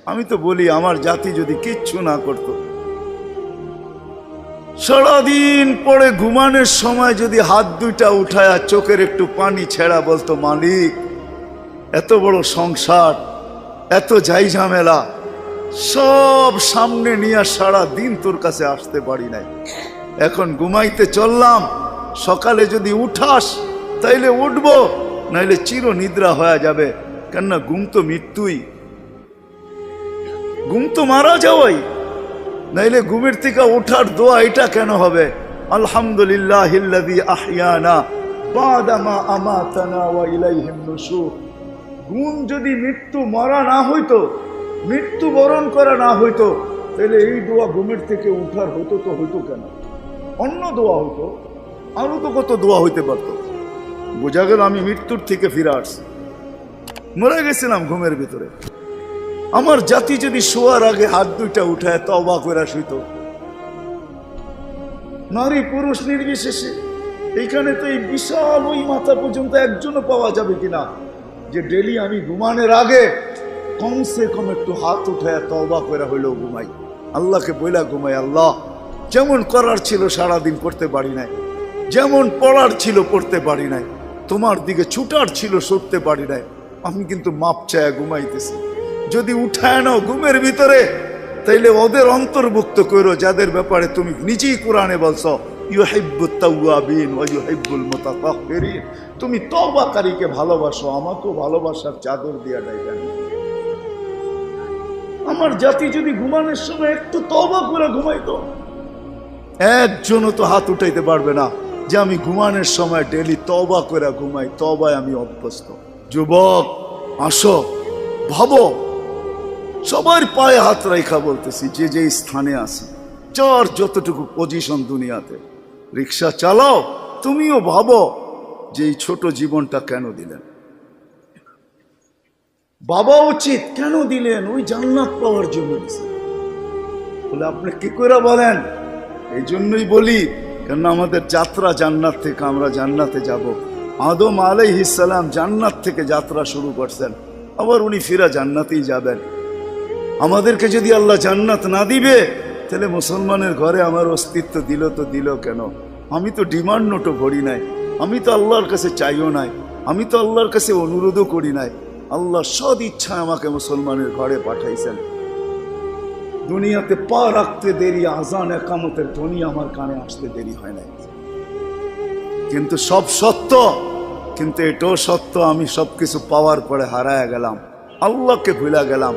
আমি তো বলি আমার জাতি যদি কিচ্ছু না করত, সারাদিন পরে ঘুমানোর সময় যদি হাত দুইটা উঠায় চোখের একটু পানি ছেড়া বলতো, মালিক এত বড় সংসার, এত যাই ঝামেলা সব সামনে নিয়ে সারা দিন তোর কাছে আসতে পারি নাই, এখন ঘুমাইতে চললাম, সকালে যদি উঠাস তাইলে উঠবো, নাইলে চির নিদ্রা হয়ে যাবে। কেননা ঘুম তো মৃত্যুই, ঘুম তো মারা যাওয়াই, নাইলে ঘুমের থেকে ওঠার দোয়া এটা কেন হবে? আলহামদুলিল্লাহিল্লাযী আহইয়ানা বাদা মা আমাতানা ওয়া ইলাইহিন নুশুর। ঘুম যদি মৃত্যু মরা না হইতো, মৃত্যু বরণ করা না হইতো, তাহলে এই দোয়া ঘুমের থেকে উঠার হতো তো হইতো কেন? অন্য দোয়া হইতো, আরো তো কত দোয়া হইতে পারতো। বোঝা গেল আমি মৃত্যুর থেকে ফিরে আসছি, মরে গেছিলাম ঘুমের ভিতরে। আমার জাতি যদি শোয়ার আগে হাত দুইটা উঠায় তওবা করে শুইতো, নারী পুরুষ নির্বিশেষে, এইখানে তো এই বিশাল ওই মাথা পর্যন্ত একজনও পাওয়া যাবে কিনা যে ডেলি আমি ঘুমানোর আগে কমসে কম একটু হাত উঠায় তওবা করে হইলেও ঘুমাই, আল্লাহকে বইলা ঘুমাই, আল্লাহ যেমন করার ছিল সারাদিন করতে পারি নাই, যেমন পড়ার ছিল পড়তে পারি নাই, তোমার দিকে ছুটার ছিল ছুটতে পারি নাই, আমি কিন্তু মাপ চায় ঘুমাইতেছি। যদি উঠায় নাও ঘুমের ভিতরে, তাইলে ওদের অন্তর্ভুক্ত করো যাদের ব্যাপারে তুমি নিজেই কোরআনে বলছো ইউহিব্বুত তাওয়াবিন ওয়া ইউহিব্বুল মুতাতাহহিরিন। তুমি তওবাকারীকে ভালোবাসো, আমাকেও ভালোবাসার চাদর দিয়া ডাইবেন। আমার জাতি যদি ঘুমানোর সময় একটু তওবা করে ঘুমাইতো, একজনও তো হাত উঠাইতে পারবে না যে আমি ঘুমানোর সময় ডেলি তওবা করে ঘুমাই, তওবায় আমি অভ্যস্ত। যুবক আসো, ভাবো, সবার পায়ে হাত রাখা বলতেছি, যে যে স্থানে আছে, যার যতটুকু পজিশন দুনিয়াতে, রিক্সা চালাও, তুমিও ভাবো যে এই ছোট জীবনটা কেন দিলেন? বাবা উচিত কেন দিলেন? ওই জান্নাত পাওয়ার জন্য দিলেন। বলে আপনি কি করে বলেন? এই জন্যই বলি, কেন আমাদের যাত্রা জান্নাত থেকে, আমরা জান্নাতে যাব। আদম আলাইহিস সালাম জান্নাত থেকে যাত্রা শুরু করছেন, আবার উনি ফিরা জান্নাতেই যাবেন। আমাদেরকে যদি আল্লাহ জান্নাত না দিবে, তাহলে মুসলমানের ঘরে আমার অস্তিত্ব দিল তো দিল কেন? আমি তো ডিমান্ড নোটও করি নাই, আমি তো আল্লাহর কাছে চাইও নাই, আমি তো আল্লাহর কাছে অনুরোধও করি নাই। আল্লাহ সদ ইচ্ছায় আমাকে মুসলমানের ঘরে পাঠাইছেন। দুনিয়াতে পা রাখতে দেরি, আজান একামতের ধ্বনি আমার কানে আসতে দেরি হয় নাই। কিন্তু সব সত্য, কিন্তু এটাও সত্য আমি সবকিছু পাওয়ার পরে হারায় গেলাম, আল্লাহকে ভুলে গেলাম।